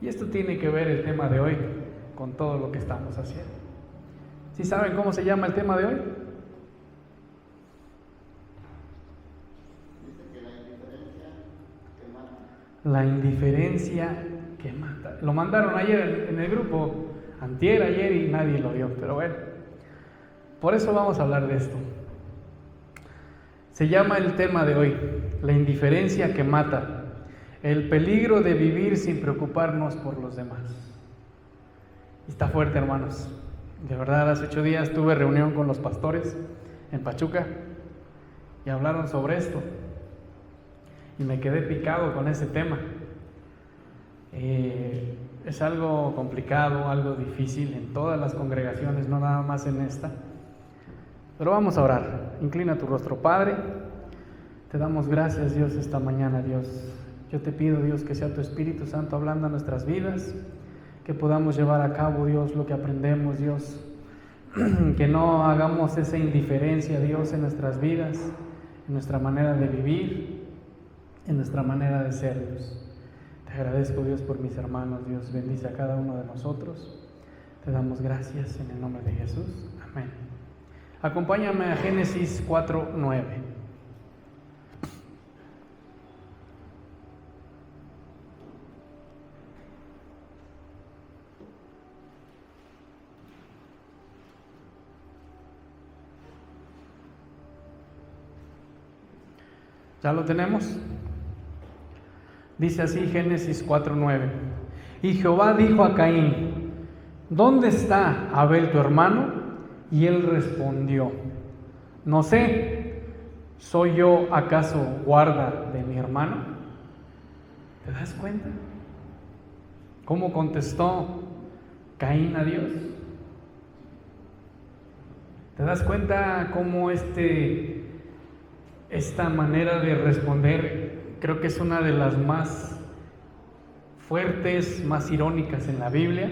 Y esto tiene que ver el tema de hoy con todo lo que estamos haciendo. ¿Sí saben cómo se llama el tema de hoy? La indiferencia que mata. Lo mandaron ayer en el grupo, antier, ayer, y nadie lo vio, pero bueno, por eso vamos a hablar de esto. Se llama el tema de hoy, la indiferencia que mata, el peligro de vivir sin preocuparnos por los demás. Y está fuerte, hermanos. De verdad, hace 8 días tuve reunión con los pastores en Pachuca y hablaron sobre esto. Y me quedé picado con ese tema. Es algo complicado, algo difícil en todas las congregaciones, no nada más en esta. Pero vamos a orar. Inclina tu rostro, Padre. Te damos gracias, Dios, esta mañana, Dios. Yo te pido, Dios, que sea tu Espíritu Santo hablando a nuestras vidas, que podamos llevar a cabo, Dios, lo que aprendemos, Dios. Que no hagamos esa indiferencia, Dios, en nuestras vidas, en nuestra manera de vivir, en nuestra manera de ser, Dios. Te agradezco, Dios, por mis hermanos, Dios. Bendice a cada uno de nosotros. Te damos gracias en el nombre de Jesús. Amén. Acompáñame a Génesis 4:9. ¿Ya lo tenemos? Dice así Génesis 4:9. Y Jehová dijo a Caín: ¿dónde está Abel tu hermano? Y él respondió: no sé, ¿soy yo acaso guarda de mi hermano? ¿Te das cuenta? ¿Cómo contestó Caín a Dios? ¿Te das cuenta cómo esta manera de responder creo que es una de las más fuertes, más irónicas en la Biblia?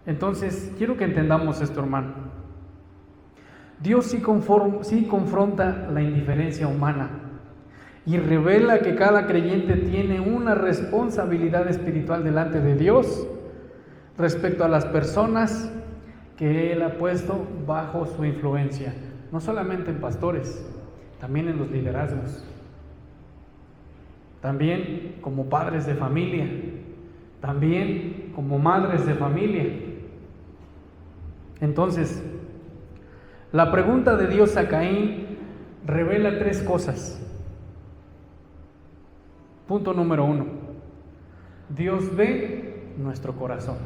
Entonces, quiero que entendamos esto, hermano. Dios sí confronta la indiferencia humana y revela que cada creyente tiene una responsabilidad espiritual delante de Dios respecto a las personas que Él ha puesto bajo su influencia, no solamente en pastores, también en los liderazgos, también como padres de familia, también como madres de familia. Entonces, la pregunta de Dios a Caín revela 3 cosas. Punto número 1. Dios ve nuestro corazón.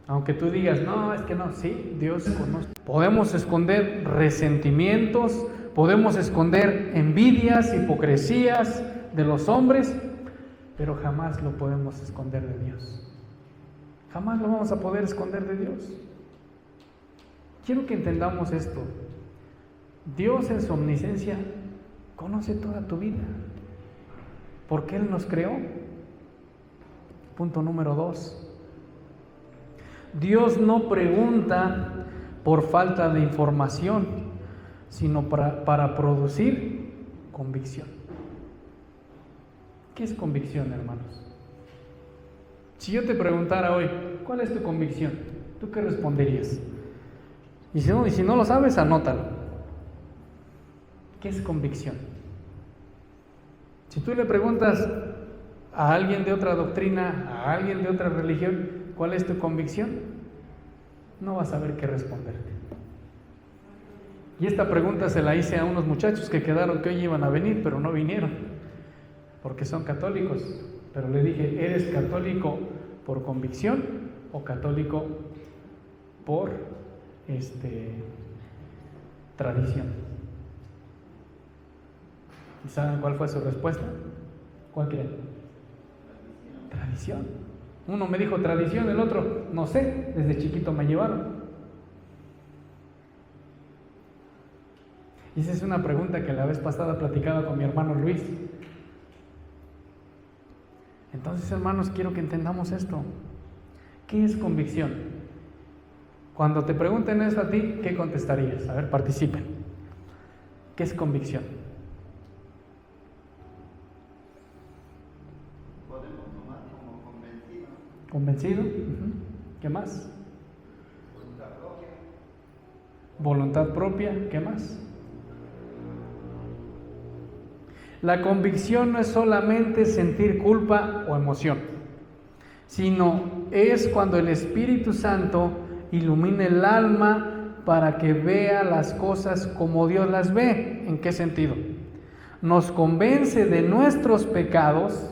Aunque tú digas, no, es que no, sí, Dios conoce. Podemos esconder resentimientos, podemos esconder envidias, hipocresías de los hombres, pero jamás lo podemos esconder de Dios. Jamás lo vamos a poder esconder de Dios. Quiero que entendamos esto. Dios en su omnisciencia conoce toda tu vida, porque Él nos creó. Punto número 2. Dios no pregunta por falta de información, sino para producir convicción. ¿Qué es convicción, hermanos? Si yo te preguntara hoy, ¿cuál es tu convicción? ¿Tú qué responderías? Y si no lo sabes, anótalo. ¿Qué es convicción? Si tú le preguntas a alguien de otra doctrina, a alguien de otra religión, ¿cuál es tu convicción? No vas a saber qué responderte. Y esta pregunta se la hice a unos muchachos que quedaron que hoy iban a venir, pero no vinieron, porque son católicos. Pero le dije, ¿eres católico por convicción o católico por tradición? ¿Y saben cuál fue su respuesta? ¿Cuál creen? Tradición. Uno me dijo tradición, el otro, no sé, desde chiquito me llevaron. Y esa es una pregunta que la vez pasada platicaba con mi hermano Luis. Entonces, hermanos, quiero que entendamos esto. ¿Qué es convicción? Cuando te pregunten eso a ti, ¿qué contestarías? A ver, participen. ¿Qué es convicción? ¿Convencido? ¿Qué más? Voluntad propia. ¿Qué más? La convicción no es solamente sentir culpa o emoción, sino es cuando el Espíritu Santo ilumina el alma para que vea las cosas como Dios las ve. ¿En qué sentido? Nos convence de nuestros pecados,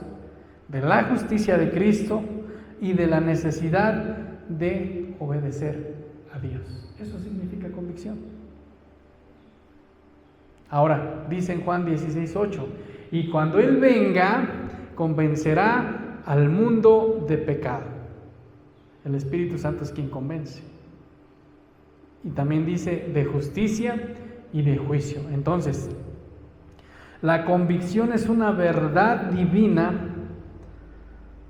de la justicia de Cristo y de la necesidad de obedecer a Dios. Eso significa convicción. Ahora, dice en Juan 16:8, y cuando Él venga, convencerá al mundo de pecado. El Espíritu Santo es quien convence. Y también dice de justicia y de juicio. Entonces, la convicción es una verdad divina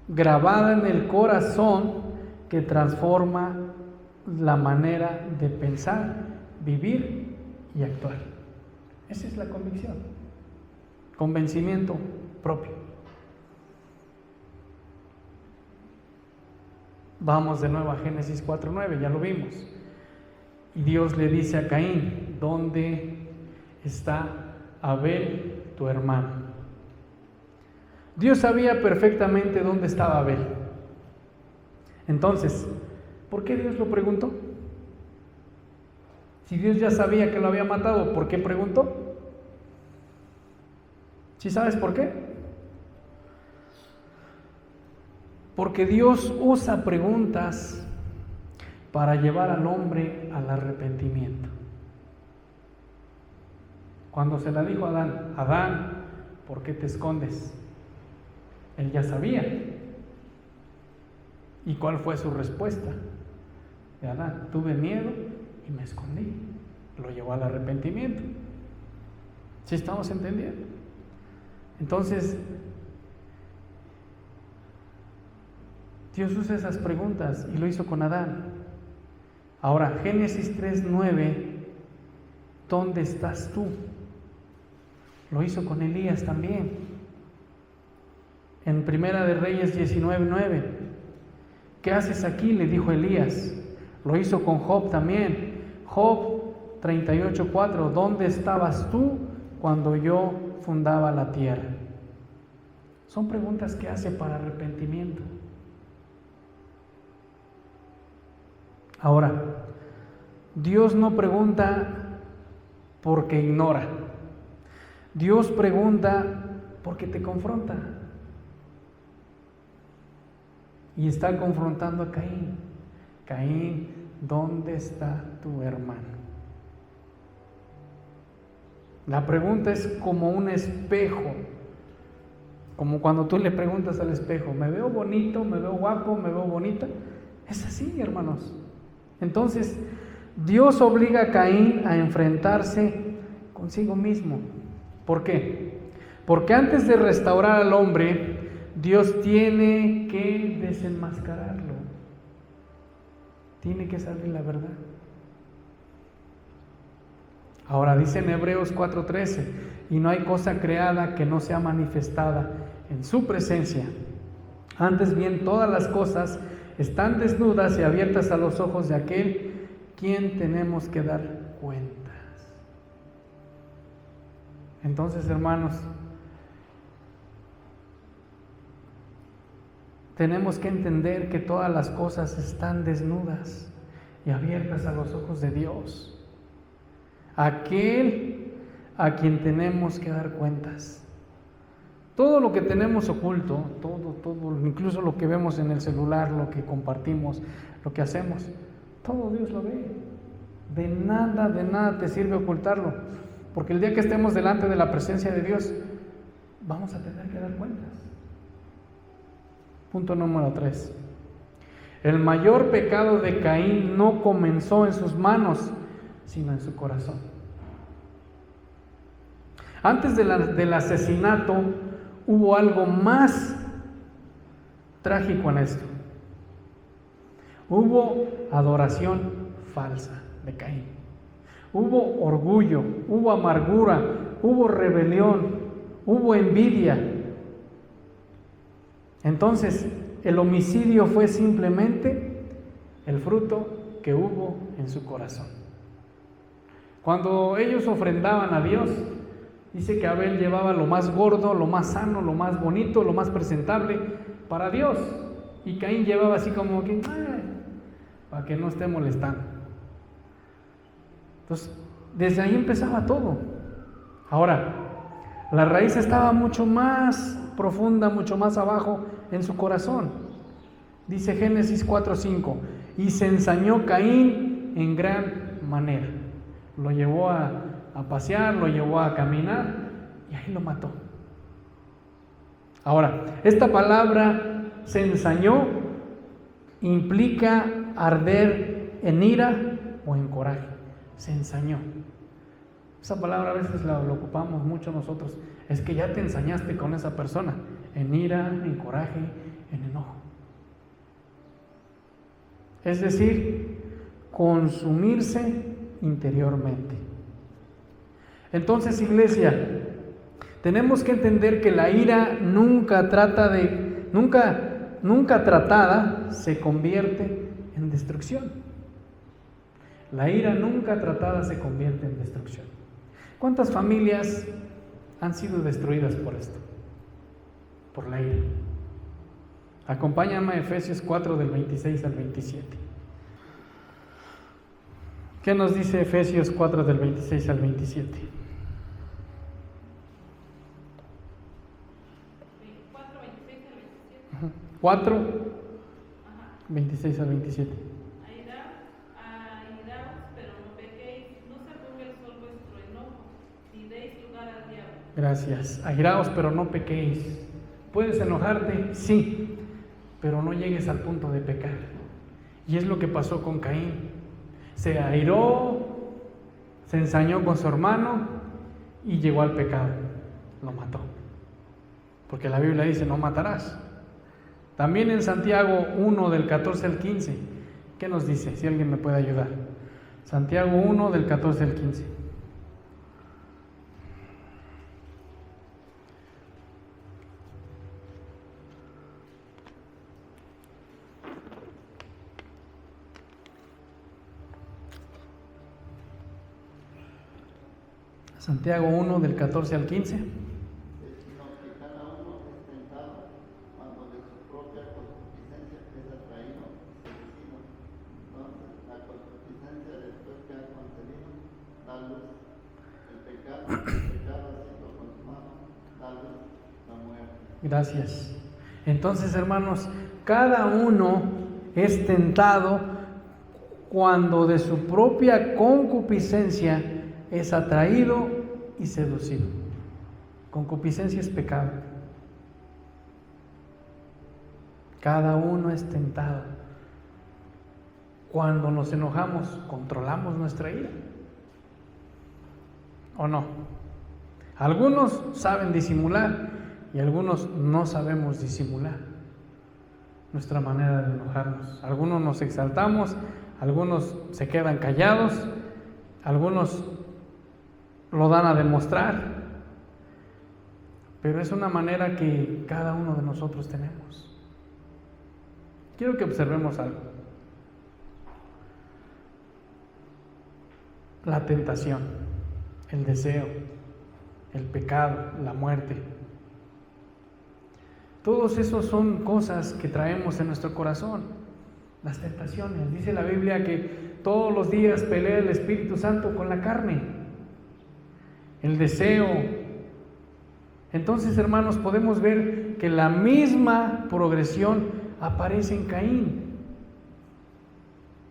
grabada en el corazón que transforma la manera de pensar, vivir y actuar. Esa es la convicción. Convencimiento propio. Vamos de nuevo a Génesis 4:9, ya lo vimos. Y Dios le dice a Caín, ¿dónde está Abel, tu hermano? Dios sabía perfectamente dónde estaba Abel. Entonces, ¿por qué Dios lo preguntó? Si Dios ya sabía que lo había matado, ¿por qué preguntó? ¿Sí sabes por qué? Porque Dios usa preguntas para llevar al hombre al arrepentimiento. Cuando se la dijo a Adán, Adán, ¿por qué te escondes? Él ya sabía. ¿Y cuál fue su respuesta de Adán? Tuve miedo y me escondí. Lo llevó al arrepentimiento. ¿Sí estamos entendiendo? Entonces, Dios usa esas preguntas y lo hizo con Adán. Ahora, Génesis 3:9, ¿dónde estás tú? Lo hizo con Elías también. En Primera de Reyes 19:9, ¿qué haces aquí?, le dijo Elías. Lo hizo con Job también. Job 38:4, ¿dónde estabas tú cuando yo fundaba la tierra? Son preguntas que hace para arrepentimiento. Ahora, Dios no pregunta porque ignora. Dios pregunta porque te confronta. Y está confrontando a Caín. Caín, ¿dónde está tu hermano? La pregunta es como un espejo. Como cuando tú le preguntas al espejo, ¿me veo bonito? ¿Me veo guapo? ¿Me veo bonita? Es así, hermanos. Entonces, Dios obliga a Caín a enfrentarse consigo mismo. ¿Por qué? Porque antes de restaurar al hombre, Dios tiene que desenmascararlo. Tiene que salir la verdad. Ahora dice en Hebreos 4:13, y no hay cosa creada que no sea manifestada en su presencia. Antes bien, todas las cosas están desnudas y abiertas a los ojos de aquel quien tenemos que dar cuentas. Entonces, hermanos, tenemos que entender que todas las cosas están desnudas y abiertas a los ojos de Dios, aquel a quien tenemos que dar cuentas. Todo lo que tenemos oculto, todo, incluso lo que vemos en el celular, lo que compartimos, lo que hacemos, todo Dios lo ve. De nada te sirve ocultarlo, porque el día que estemos delante de la presencia de Dios, vamos a tener que dar cuentas. Punto número 3. El mayor pecado de Caín no comenzó en sus manos, sino en su corazón. Antes del asesinato, hubo algo más trágico en esto. Hubo adoración falsa de Caín. Hubo orgullo, hubo amargura, hubo rebelión, hubo envidia. Entonces, el homicidio fue simplemente el fruto que hubo en su corazón. Cuando ellos ofrendaban a Dios, dice que Abel llevaba lo más gordo, lo más sano, lo más bonito, lo más presentable para Dios. Y Caín llevaba así como que, para que no esté molestando. Entonces, desde ahí empezaba todo. Ahora, la raíz estaba mucho más profunda, mucho más abajo en su corazón. Dice Génesis 4:5, y se ensañó Caín en gran manera. Lo llevó a pasear, lo llevó a caminar y ahí lo mató. Ahora, esta palabra se ensañó implica arder en ira o en coraje. Se ensañó. Esa palabra a veces la ocupamos mucho nosotros. Es que ya te ensañaste con esa persona, en ira, en coraje, en enojo. Es decir, consumirse interiormente. Entonces, iglesia, tenemos que entender que la ira nunca tratada se convierte en destrucción. La ira nunca tratada se convierte en destrucción. ¿Cuántas familias han sido destruidas por esto? Por la ira. Acompáñame a Efesios 4 del 26 al 27. ¿Qué nos dice Efesios 4 del 26 al 27? 4, 26 al 27. Airaos, pero no pequéis, no se ponga el sol vuestro enojo, ni deis lugar al diablo. Gracias. Airaos, pero no pequéis. ¿Puedes enojarte? Sí, pero no llegues al punto de pecar. Y es lo que pasó con Caín. Se airó, se ensañó con su hermano y llegó al pecado. Lo mató. Porque la Biblia dice, no matarás. También en Santiago 1 del 14 al 15, ¿qué nos dice? Si alguien me puede ayudar. Santiago 1 del 14 al 15. Santiago 1 del 14 al 15. Gracias. Entonces, hermanos, cada uno es tentado cuando de su propia concupiscencia es atraído y seducido. Concupiscencia es pecado. Cada uno es tentado. Cuando nos enojamos, ¿controlamos nuestra ira? ¿O no? Algunos saben disimular y algunos no sabemos disimular nuestra manera de enojarnos. Algunos nos exaltamos, algunos se quedan callados, algunos lo dan a demostrar, pero es una manera que cada uno de nosotros tenemos. Quiero que observemos algo. La tentación, el deseo, el pecado, la muerte. Todos esos son cosas que traemos en nuestro corazón. Las tentaciones. Dice la Biblia que todos los días pelea el Espíritu Santo con la carne. El deseo. Entonces, hermanos, podemos ver que la misma progresión aparece en Caín.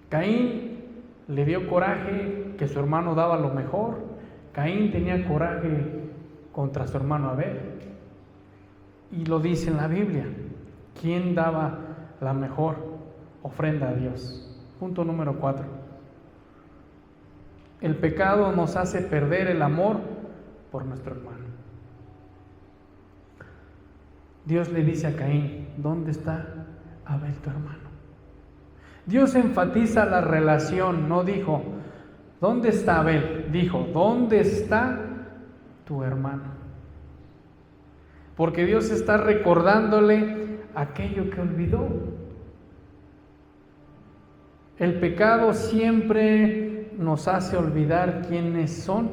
Caín le dio coraje que su hermano daba lo mejor. Caín tenía coraje contra su hermano Abel. Y lo dice en la Biblia. ¿Quién daba la mejor ofrenda a Dios? Punto número 4. El pecado nos hace perder el amor por nuestro hermano. Dios le dice a Caín, ¿dónde está Abel tu hermano? Dios enfatiza la relación, no dijo, ¿dónde está Abel? Dijo, ¿dónde está tu hermano? Porque Dios está recordándole aquello que olvidó. El pecado siempre nos hace olvidar quiénes son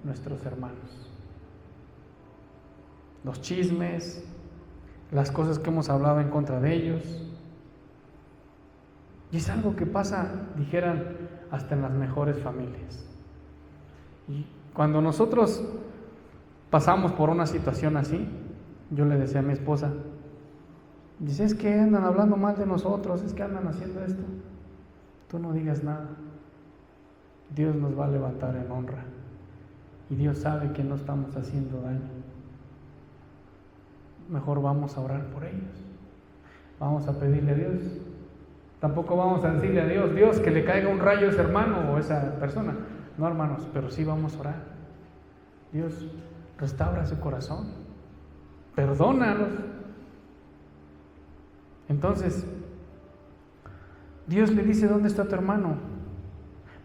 nuestros hermanos. Los chismes, las cosas que hemos hablado en contra de ellos. Y es algo que pasa, dijeran, hasta en las mejores familias. Y cuando nosotros pasamos por una situación así, yo le decía a mi esposa, dice, es que andan hablando mal de nosotros, es que andan haciendo esto. Tú no digas nada. Dios nos va a levantar en honra. Y Dios sabe que no estamos haciendo daño. Mejor vamos a orar por ellos. Vamos a pedirle a Dios. Tampoco vamos a decirle a Dios, Dios, que le caiga un rayo a ese hermano o a esa persona. No, hermanos, pero sí vamos a orar. Dios, restaura su corazón. Perdónalos. Entonces, Dios le dice, ¿dónde está tu hermano?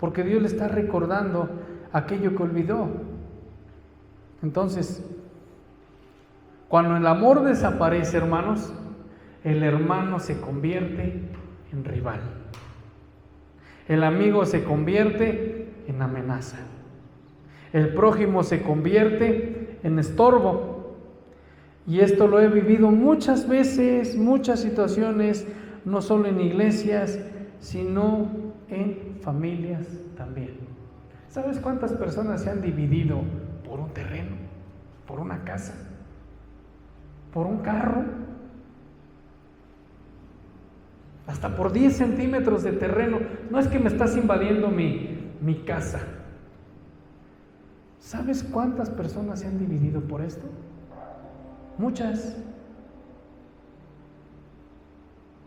Porque Dios le está recordando aquello que olvidó. Entonces, cuando el amor desaparece, hermanos, el hermano se convierte en rival. El amigo se convierte en amenaza. El prójimo se convierte en estorbo. Y esto lo he vivido muchas veces, muchas situaciones, no solo en iglesias, sino en familias también. ¿Sabes cuántas personas se han dividido por un terreno, por una casa, por un carro? Hasta por 10 centímetros de terreno. No es que me estás invadiendo mi casa. ¿Sabes cuántas personas se han dividido por esto? Muchas.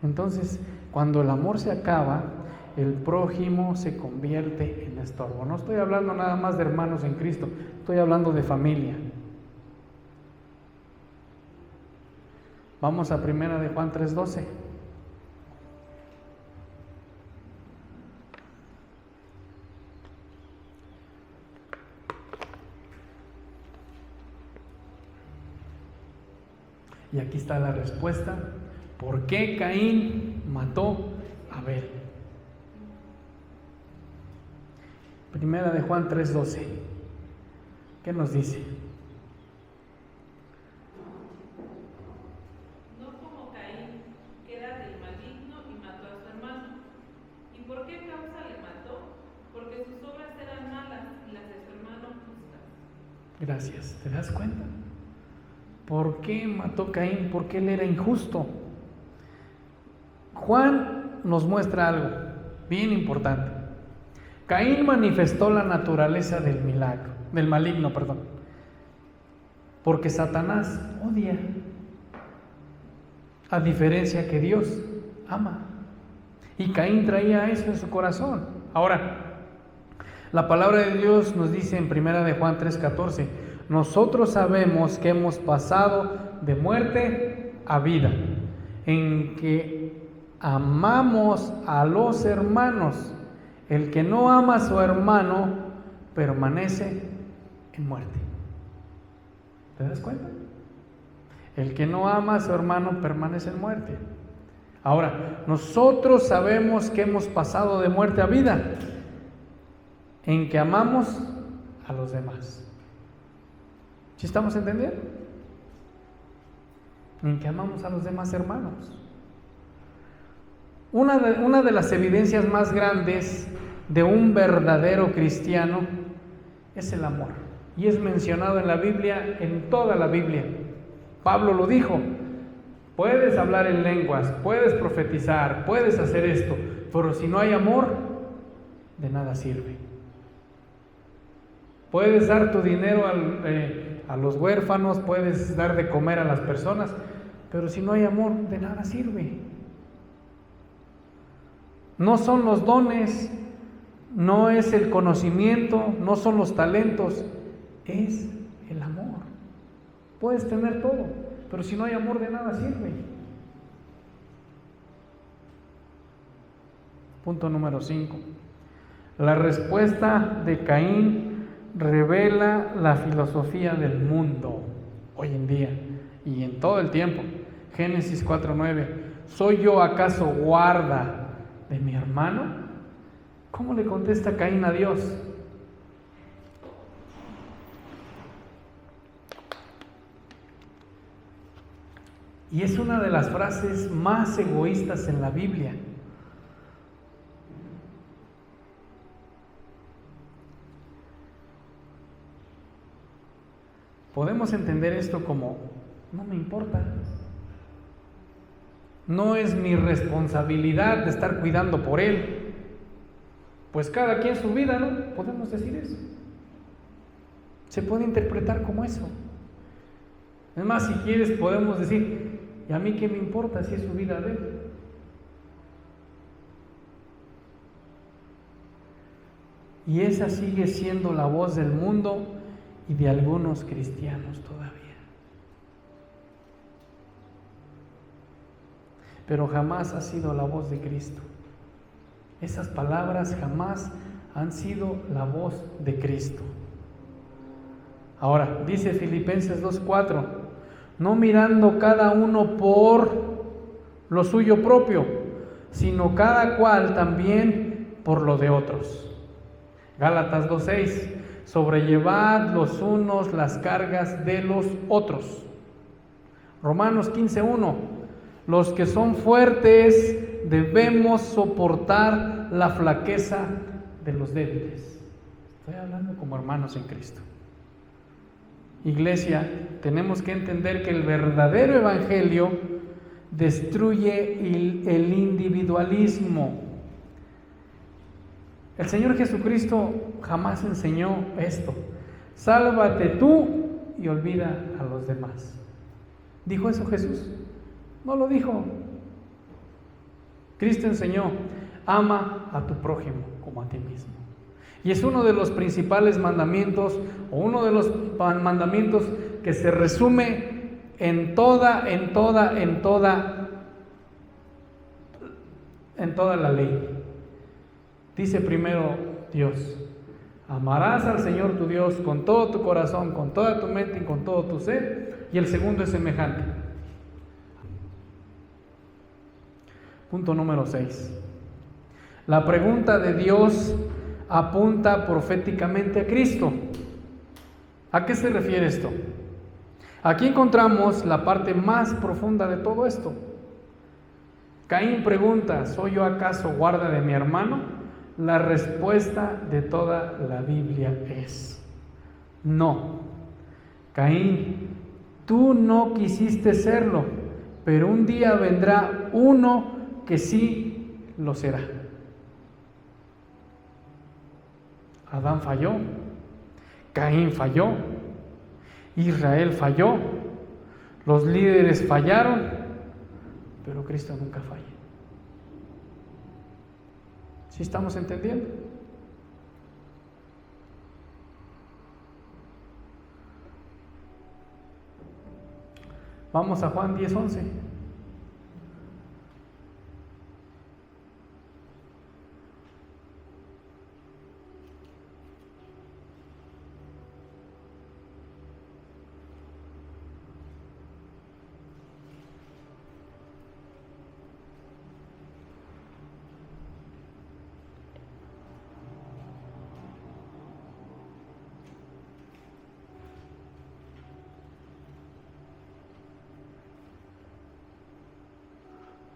Entonces, cuando el amor se acaba, el prójimo se convierte en estorbo. No estoy hablando nada más de hermanos en Cristo, estoy hablando de familia. Vamos a 1 de Juan 3:12. Y aquí está la respuesta. ¿Por qué Caín mató a Abel? 1 de Juan 3:12. ¿Qué nos dice? No como Caín, que era del maligno y mató a su hermano. ¿Y por qué causa le mató? Porque sus obras eran malas y las de su hermano justas. Gracias. ¿Te das cuenta? ¿Por qué mató Caín? Porque él era injusto. Juan nos muestra algo bien importante. Caín manifestó la naturaleza del maligno, porque Satanás odia, a diferencia que Dios ama. Y Caín traía eso en su corazón. Ahora, la palabra de Dios nos dice en 1 de Juan 3:14, nosotros sabemos que hemos pasado de muerte a vida, en que amamos a los hermanos. El que no ama a su hermano permanece en muerte. ¿Te das cuenta? El que no ama a su hermano permanece en muerte. Ahora, nosotros sabemos que hemos pasado de muerte a vida, en que amamos a los demás. ¿Sí estamos entendiendo? En que amamos a los demás hermanos. Una de las evidencias más grandes de un verdadero cristiano es el amor. Y es mencionado en la Biblia, en toda la Biblia. Pablo lo dijo, puedes hablar en lenguas, puedes profetizar, puedes hacer esto, pero si no hay amor, de nada sirve. Puedes dar tu dinero a los huérfanos, puedes dar de comer a las personas, pero si no hay amor, de nada sirve. No son los dones, no es el conocimiento, no son los talentos, es el amor. Puedes tener todo, pero si no hay amor, de nada sirve. Punto número 5. La respuesta de Caín revela la filosofía del mundo hoy en día y en todo el tiempo. Génesis 4:9. ¿Soy yo acaso guarda de mi hermano? ¿Cómo le contesta Caín a Dios? Y es una de las frases más egoístas en la Biblia. Podemos entender esto como: no me importa. No es mi responsabilidad de estar cuidando por él. Pues cada quien su vida, ¿no? Podemos decir eso. Se puede interpretar como eso. Es más, si quieres podemos decir: ¿y a mí qué me importa si es su vida de él? Y esa sigue siendo la voz del mundo y de algunos cristianos todavía. Pero jamás ha sido la voz de Cristo. Esas palabras jamás han sido la voz de Cristo. Ahora, dice Filipenses 2:4, no mirando cada uno por lo suyo propio, sino cada cual también por lo de otros. Gálatas 2:6, sobrellevad los unos las cargas de los otros. Romanos 15:1, los que son fuertes debemos soportar la flaqueza de los débiles. Estoy hablando como hermanos en Cristo. Iglesia, tenemos que entender que el verdadero evangelio destruye el individualismo. El Señor Jesucristo jamás enseñó esto: sálvate tú y olvida a los demás. ¿Dijo eso Jesús? No lo dijo. Cristo enseñó: ama a tu prójimo como a ti mismo. Y es uno de los principales mandamientos, o uno de los mandamientos que se resume en toda la ley. Dice primero Dios: amarás al Señor tu Dios con todo tu corazón, con toda tu mente y con todo tu ser. Y el segundo es semejante. Punto número 6. La pregunta de Dios apunta proféticamente a Cristo. ¿A qué se refiere esto? Aquí encontramos la parte más profunda de todo esto. Caín pregunta: ¿soy yo acaso guarda de mi hermano? La respuesta de toda la Biblia es: no. Caín, tú no quisiste serlo, pero un día vendrá uno que sí lo será. Adán falló, Caín falló, Israel falló, los líderes fallaron, pero Cristo nunca falla. ¿Sí estamos entendiendo? Vamos a Juan 10:11.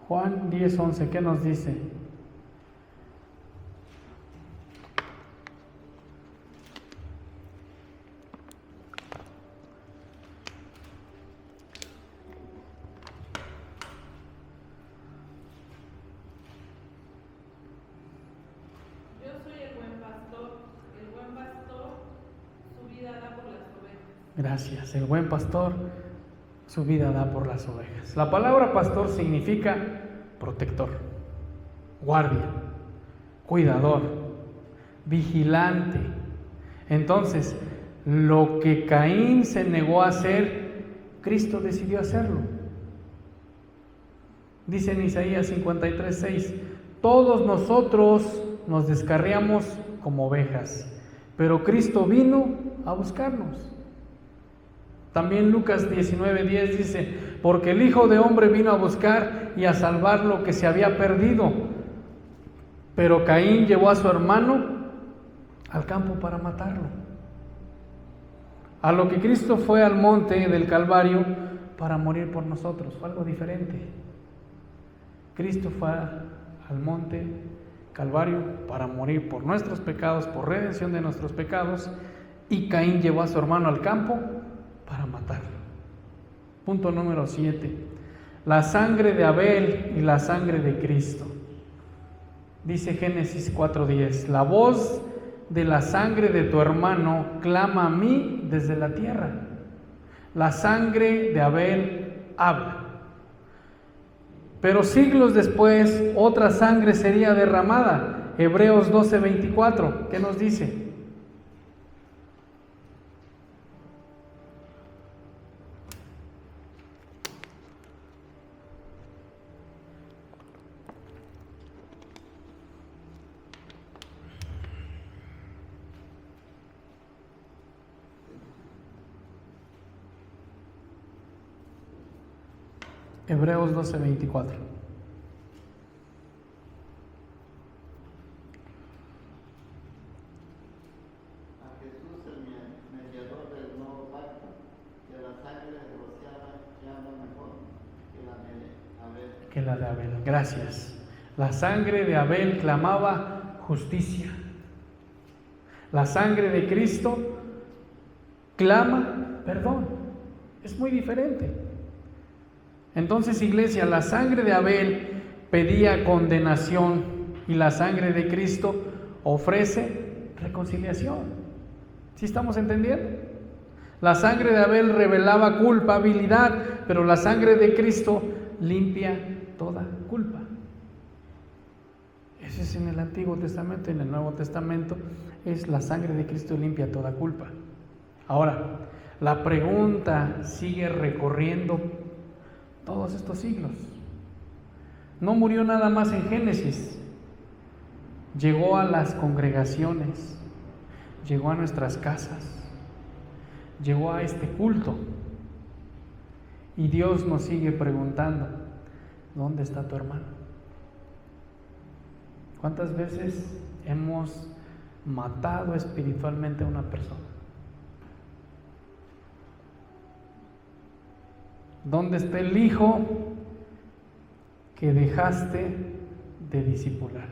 Juan 10:11, ¿qué nos dice? Yo soy el buen pastor su vida da por las ovejas. Gracias, el buen pastor su vida da por las ovejas. La palabra pastor significa protector, guardia, cuidador, vigilante. Entonces, lo que Caín se negó a hacer, Cristo decidió hacerlo. Dice en Isaías 53:6, todos nosotros nos descarriamos como ovejas, pero Cristo vino a buscarnos. También Lucas 19:10 dice, porque el Hijo de Hombre vino a buscar y a salvar lo que se había perdido. Pero Caín llevó a su hermano al campo para matarlo. A lo que Cristo fue al monte del Calvario para morir por nosotros, fue algo diferente. Cristo fue al monte Calvario para morir por nuestros pecados, por redención de nuestros pecados, y Caín llevó a su hermano al campo para matarlo. Punto número 7. La sangre de Abel y la sangre de Cristo. Dice Génesis 4:10, la voz de la sangre de tu hermano clama a mí desde la tierra. La sangre de Abel habla. Pero siglos después, otra sangre sería derramada. Hebreos 12:24, ¿qué nos dice? Hebreos 12:24. A Jesús el mediador del nuevo pacto, que la sangre rociada llama mejor que la de Abel. Gracias. La sangre de Abel clamaba justicia. La sangre de Cristo clama perdón. Es muy diferente. Entonces, iglesia, la sangre de Abel pedía condenación y la sangre de Cristo ofrece reconciliación. ¿Sí estamos entendiendo? La sangre de Abel revelaba culpabilidad, pero la sangre de Cristo limpia toda culpa. Eso es en el Antiguo Testamento. En el Nuevo Testamento es la sangre de Cristo limpia toda culpa. Ahora, la pregunta sigue recorriendo todos estos siglos. No murió nada más en Génesis, llegó a las congregaciones, llegó a nuestras casas, llegó a este culto, y Dios nos sigue preguntando, ¿dónde está tu hermano? ¿Cuántas veces hemos matado espiritualmente a una persona? ¿Dónde está el hijo que dejaste de discipular?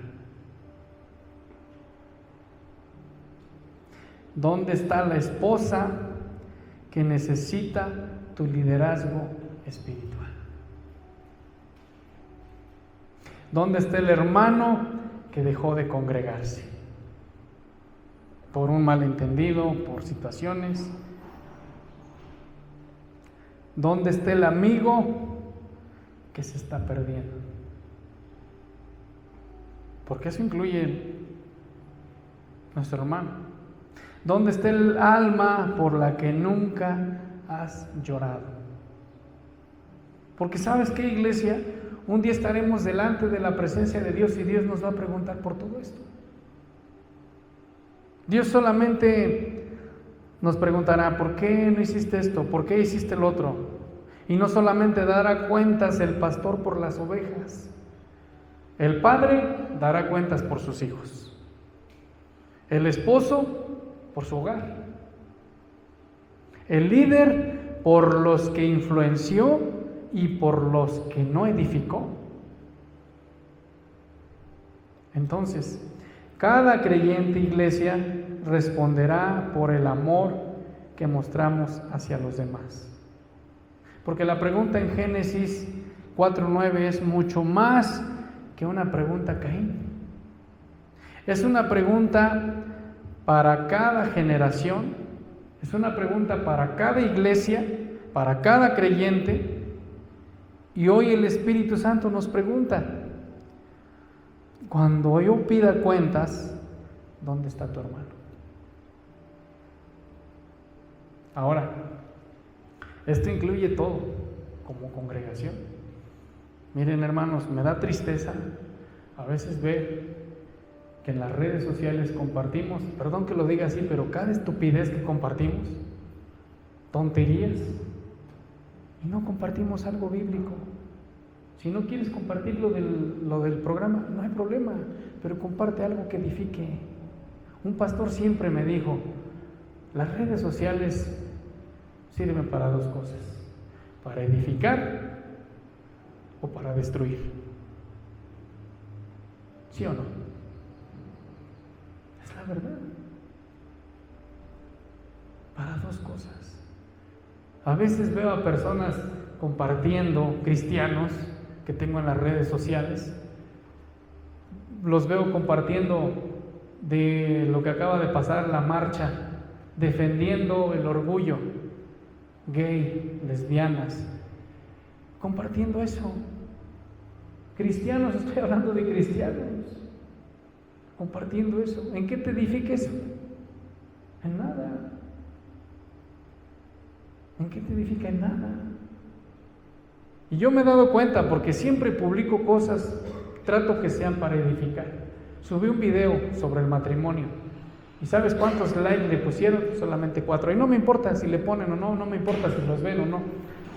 ¿Dónde está la esposa que necesita tu liderazgo espiritual? ¿Dónde está el hermano que dejó de congregarse? Por un malentendido, por situaciones. ¿Dónde está el amigo que se está perdiendo? Porque eso incluye nuestro hermano. ¿Dónde está el alma por la que nunca has llorado? Porque ¿sabes qué, iglesia? Un día estaremos delante de la presencia de Dios y Dios nos va a preguntar por todo esto. Dios solamente nos preguntará, ¿por qué no hiciste esto? ¿Por qué hiciste el otro? Y no solamente dará cuentas el pastor por las ovejas. El padre dará cuentas por sus hijos. El esposo por su hogar. El líder por los que influenció y por los que no edificó. Entonces, cada creyente, iglesia, responderá por el amor que mostramos hacia los demás. Porque la pregunta en Génesis 4:9 es mucho más que una pregunta Caín. Es una pregunta para cada generación, es una pregunta para cada iglesia, para cada creyente. Y hoy el Espíritu Santo nos pregunta, cuando yo pida cuentas, ¿dónde está tu hermano? Ahora, esto incluye todo, como congregación. Miren, hermanos, me da tristeza a veces ver que en las redes sociales compartimos, perdón que lo diga así, pero cada estupidez que compartimos, tonterías, y no no compartimos algo bíblico? Si no quieres compartir lo del programa, no hay problema, pero comparte algo que edifique. Un pastor siempre me dijo, las redes sociales sirven para dos cosas, para edificar o para destruir. ¿Sí o no? Es la verdad. Para dos cosas. A veces veo a personas compartiendo, cristianos que tengo en las redes sociales, los veo compartiendo de lo que acaba de pasar, la marcha, defendiendo el orgullo gay, lesbianas, compartiendo eso. Cristianos, estoy hablando de cristianos, compartiendo eso. ¿En qué te edifica eso? En nada. ¿En qué te edifica? En nada. Y yo me he dado cuenta, porque siempre publico cosas, trato que sean para edificar. Subí un video sobre el matrimonio, ¿y sabes cuántos likes le pusieron? Solamente 4. Y no me importa si le ponen o no, no me importa si los ven o no.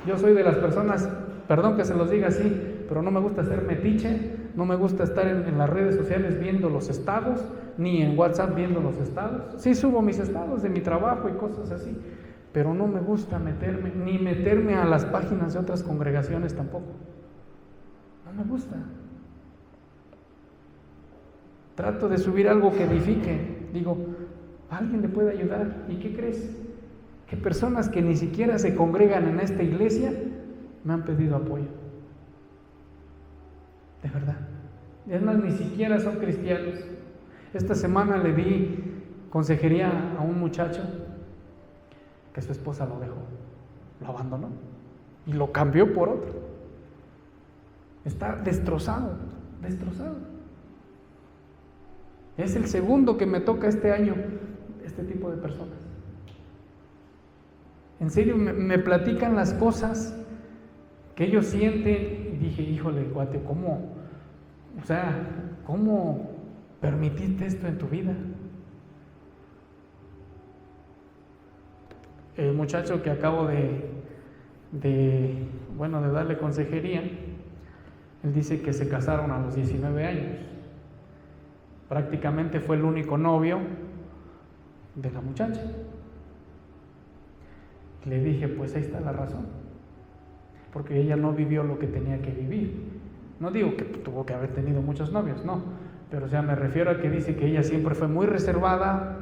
Yo soy de las personas, perdón que se los diga así, pero no me gusta ser metiche, no me gusta estar en las redes sociales viendo los estados, ni en WhatsApp viendo los estados. Sí subo mis estados de mi trabajo y cosas así, pero no me gusta meterme a las páginas de otras congregaciones tampoco. No me gusta. Trato de subir algo que edifique. Digo, alguien le puede ayudar. ¿Y qué crees? Que personas que ni siquiera se congregan en esta iglesia me han pedido apoyo. De verdad. Es más, ni siquiera son cristianos. Esta semana le di consejería a un muchacho que su esposa lo dejó, lo abandonó y lo cambió por otro. Está destrozado. Es el segundo que me toca este año este tipo de personas. En serio, me platican las cosas que ellos sienten y dije, híjole, cuate, ¿cómo permitiste esto en tu vida? El muchacho que acabo de darle consejería, él dice que se casaron a los 19 años. Prácticamente fue el único novio de la muchacha. Y le dije, pues ahí está la razón, porque ella no vivió lo que tenía que vivir. No digo que tuvo que haber tenido muchos novios, no, pero me refiero a que dice que ella siempre fue muy reservada,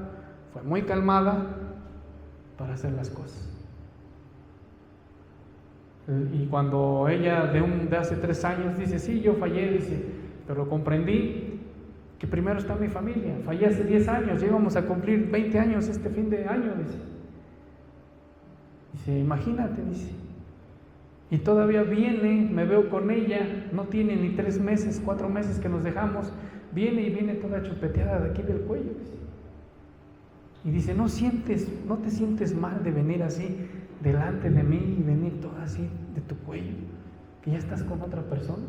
fue muy calmada para hacer las cosas. Y cuando ella de hace 3 años dice, sí, yo fallé, dice, pero comprendí que primero está mi familia. Fallé hace 10 años, ya íbamos a cumplir 20 años este fin de año, dice, imagínate, dice, y todavía viene, me veo con ella, no tiene ni 3 meses, 4 meses que nos dejamos, viene toda chupeteada de aquí del cuello, dice. Y dice, ¿no te sientes mal de venir así delante de mí y venir toda así de tu cuello, que ya estás con otra persona?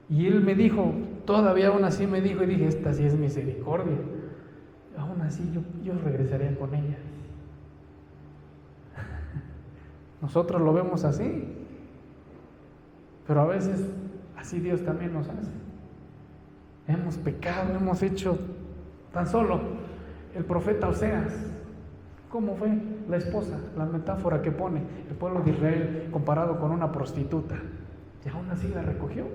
Y él me dijo, todavía aún así me dijo, y dije, esta sí es misericordia, aún así yo regresaría con ella. Nosotros lo vemos así, pero a veces así Dios también nos hace. Hemos pecado, hemos hecho tan solo el profeta Oseas. ¿Cómo fue la esposa? La metáfora que pone el pueblo de Israel comparado con una prostituta, y aún así la recogió.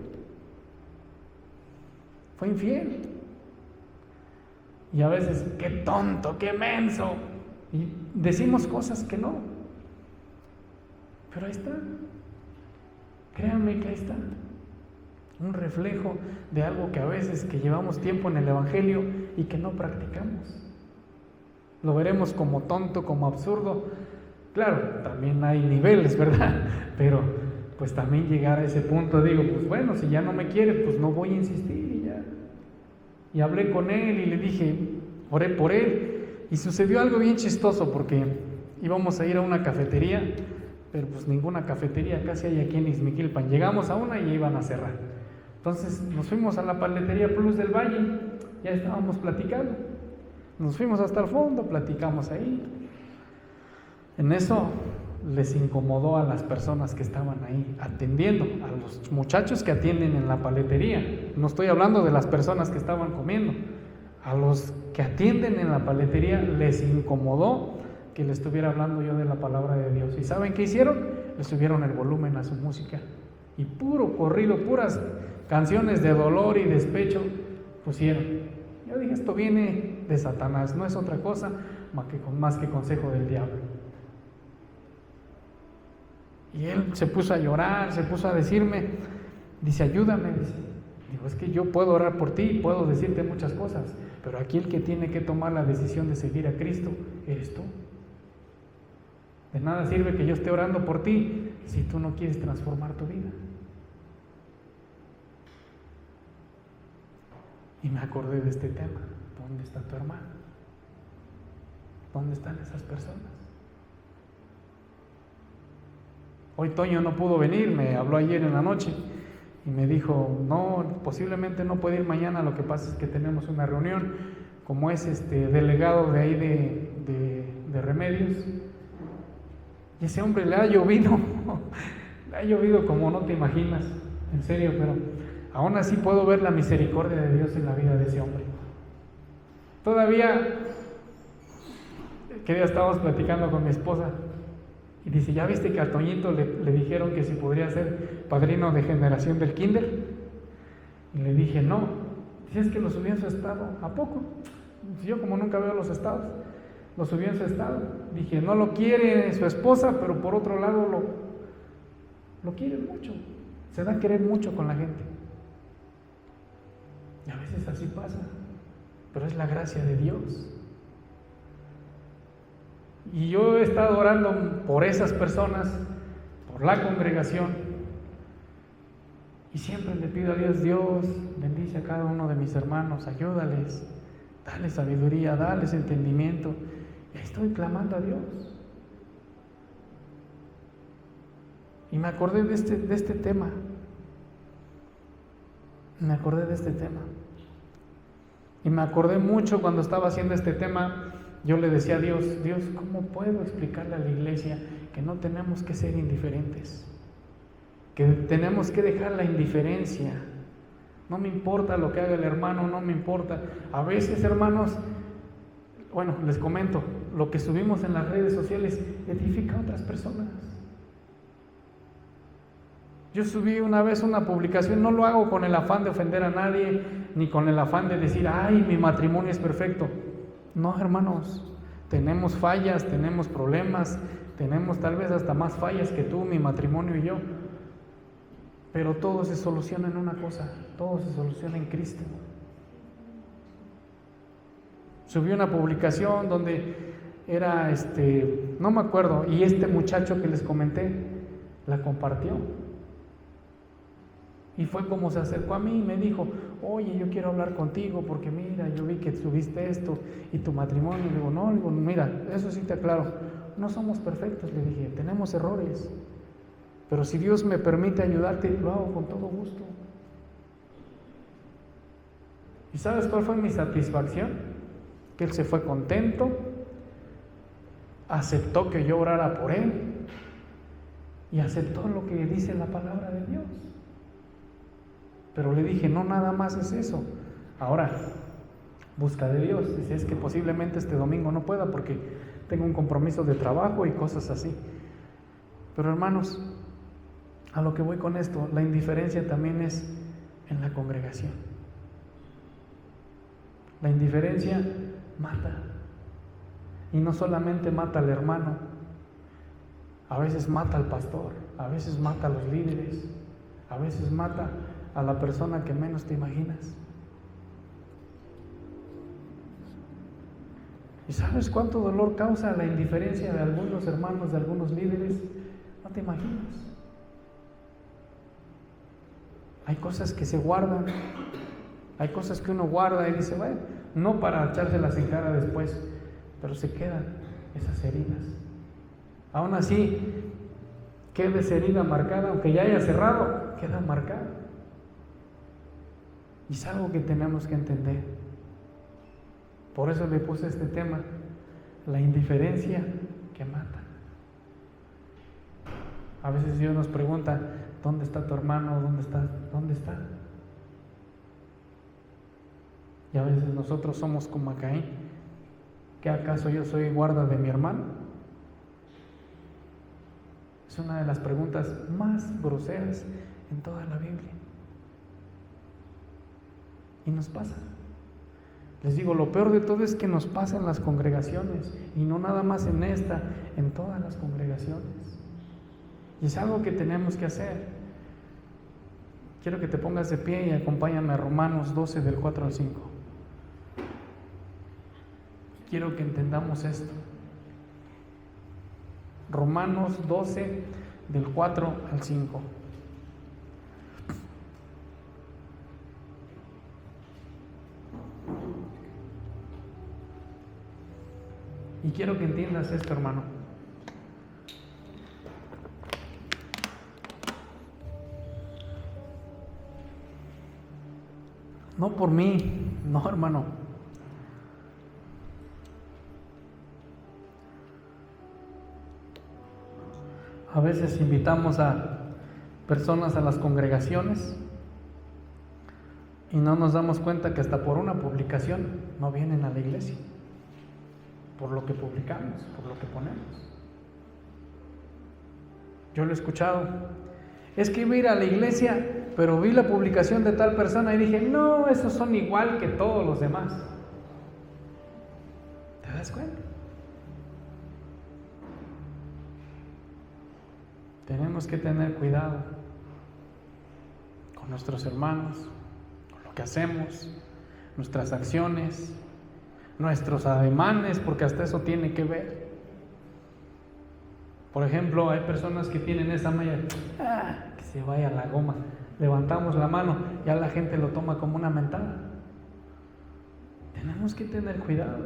Fue infiel. Y a veces, qué tonto, qué menso, y decimos cosas que no, pero ahí está. Créanme que ahí está un reflejo de algo que a veces que llevamos tiempo en el evangelio y que no practicamos. Lo veremos como tonto, como absurdo. Claro, también hay niveles, ¿verdad? Pero pues también llegar a ese punto, digo, pues bueno, si ya no me quiere, pues no voy a insistir y ya. Y hablé con él y le dije, oré por él, y sucedió algo bien chistoso, porque íbamos a ir a una cafetería, pero pues ninguna cafetería casi hay aquí en Ixmiquilpan. Llegamos a una y iban a cerrar. Entonces nos fuimos a la Paletería Plus del Valle, ya estábamos platicando. Nos fuimos hasta el fondo, platicamos ahí. En eso les incomodó a las personas que estaban ahí atendiendo, a los muchachos que atienden en la paletería. No estoy hablando de las personas que estaban comiendo. A los que atienden en la paletería les incomodó que le estuviera hablando yo de la palabra de Dios. ¿Y saben qué hicieron? Le subieron el volumen a su música y puro corrido, puras canciones de dolor y despecho pusieron. Yo dije, esto viene de Satanás, no es otra cosa más que consejo del diablo. Y él se puso a llorar, se puso a decirme, dice, ayúdame, dice. Digo, es que yo puedo orar por ti, puedo decirte muchas cosas, pero aquí el que tiene que tomar la decisión de seguir a Cristo eres tú. De nada sirve que yo esté orando por ti si tú no quieres transformar tu vida. Y me acordé de este tema. ¿Dónde está tu hermano? ¿Dónde están esas personas? Hoy Toño no pudo venir, me habló ayer en la noche y me dijo, no, posiblemente no puede ir mañana, lo que pasa es que tenemos una reunión, como es delegado de ahí de Remedios. Y ese hombre le ha llovido, le ha llovido como no te imaginas, en serio, pero aún así puedo ver la misericordia de Dios en la vida de ese hombre. Todavía, que día estábamos platicando con mi esposa, y dice, ¿ya viste que a Toñito le dijeron que si podría ser padrino de generación del kinder? Y le dije, no. Dice, es que lo subió en su estado. ¿A poco? Yo como nunca veo los estados, lo subió en su estado. Dije, no lo quiere su esposa, pero por otro lado lo quiere mucho. Se da a querer mucho con la gente. Y a veces así pasa, pero es la gracia de Dios. Y yo he estado orando por esas personas, por la congregación, y siempre le pido a Dios, Dios, bendice a cada uno de mis hermanos, ayúdales, dale sabiduría, dales entendimiento. Y estoy clamando a Dios. Y me acordé de este tema. Me acordé de este tema. Y me acordé mucho cuando estaba haciendo este tema. Yo le decía a Dios, ¿cómo puedo explicarle a la iglesia que no tenemos que ser indiferentes? Que tenemos que dejar la indiferencia. No me importa lo que haga el hermano, no me importa. A veces, hermanos, bueno, les comento, lo que subimos en las redes sociales edifica a otras personas. Yo subí una vez una publicación, no lo hago con el afán de ofender a nadie, ni con el afán de decir, ay, mi matrimonio es perfecto. No, hermanos, tenemos fallas, tenemos problemas, tenemos tal vez hasta más fallas que tú, mi matrimonio y yo, pero todo se soluciona en una cosa, todo se soluciona en Cristo. Subí una publicación donde era, no me acuerdo, y este muchacho que les comenté, la compartió. Y fue como se acercó a mí y me dijo, oye, yo quiero hablar contigo porque mira, yo vi que subiste esto y tu matrimonio. Le digo, no, mira, eso sí te aclaro, no somos perfectos, le dije, tenemos errores, pero si Dios me permite ayudarte, lo hago con todo gusto. ¿Y sabes cuál fue mi satisfacción? Que él se fue contento, aceptó que yo orara por él y aceptó lo que dice la palabra de Dios. Pero le dije, no nada más es eso. Ahora, busca de Dios. Dice, es que posiblemente este domingo no pueda porque tengo un compromiso de trabajo y cosas así. Pero hermanos, a lo que voy con esto, la indiferencia también es en la congregación. La indiferencia mata. Y no solamente mata al hermano, a veces mata al pastor, a veces mata a los líderes, a veces mata a la persona que menos te imaginas. ¿Y sabes cuánto dolor causa la indiferencia de algunos hermanos, de algunos líderes? No te imaginas. Hay cosas que se guardan, hay cosas que uno guarda y dice, bueno, no para echárselas en cara después, pero se quedan esas heridas. Aún así, queda esa herida marcada, aunque ya haya cerrado, queda marcada. Y es algo que tenemos que entender. Por eso le puse este tema, la indiferencia que mata. A veces Dios nos pregunta, ¿dónde está tu hermano? ¿Dónde está? ¿Dónde está? Y a veces nosotros somos como a Caín. ¿Qué acaso yo soy guarda de mi hermano? Es una de las preguntas más groseras en toda la Biblia. Y nos pasa. Les digo, lo peor de todo es que nos pasa en las congregaciones, y no nada más en esta, en todas las congregaciones. Y es algo que tenemos que hacer. Quiero que te pongas de pie y acompáñame a Romanos 12 del 4 al 5. Quiero que entendamos esto. Romanos 12 del 4 al 5. Y quiero que entiendas esto, hermano. No por mí, no, hermano. A veces invitamos a personas a las congregaciones y no nos damos cuenta que hasta por una publicación no vienen a la iglesia. Por lo que publicamos, por lo que ponemos. Yo lo he escuchado. Es que iba a ir a la iglesia, pero vi la publicación de tal persona y dije, no, esos son igual que todos los demás. ¿Te das cuenta? Tenemos que tener cuidado con nuestros hermanos, con lo que hacemos, nuestras acciones, nuestros ademanes, porque hasta eso tiene que ver. Por ejemplo, hay personas que tienen esa malla, que se vaya la goma. Levantamos la mano, ya la gente lo toma como una mentada. Tenemos que tener cuidado.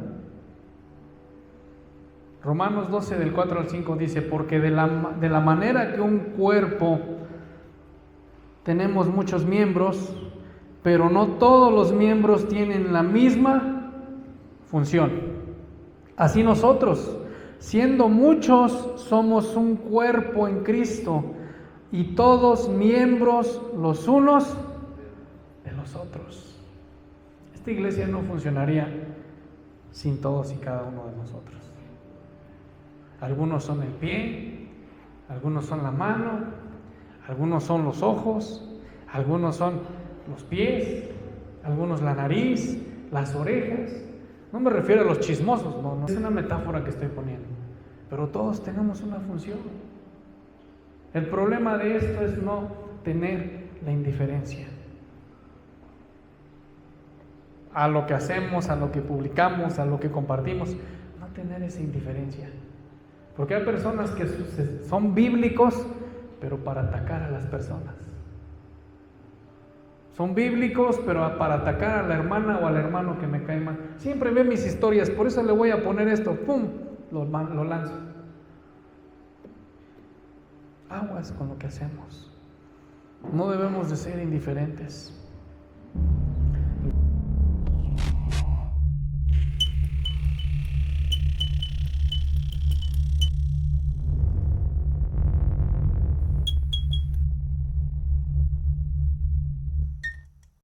Romanos 12 del 4 al 5 dice, porque de la manera que un cuerpo tenemos muchos miembros, pero no todos los miembros tienen la misma función. Así nosotros, siendo muchos, somos un cuerpo en Cristo y todos miembros los unos de los otros. Esta iglesia no funcionaría sin todos y cada uno de nosotros. Algunos son el pie, algunos son la mano, algunos son los ojos, algunos son los pies, algunos la nariz, las orejas. No me refiero a los chismosos, no, es una metáfora que estoy poniendo, pero todos tenemos una función. El problema de esto es no tener la indiferencia a lo que hacemos, a lo que publicamos, a lo que compartimos, no tener esa indiferencia. Porque hay personas que son bíblicos, pero para atacar a las personas. Son bíblicos, pero para atacar a la hermana o al hermano que me cae mal. Siempre ve mis historias, por eso le voy a poner esto, ¡pum!, lo lanzo. Aguas con lo que hacemos. No debemos de ser indiferentes.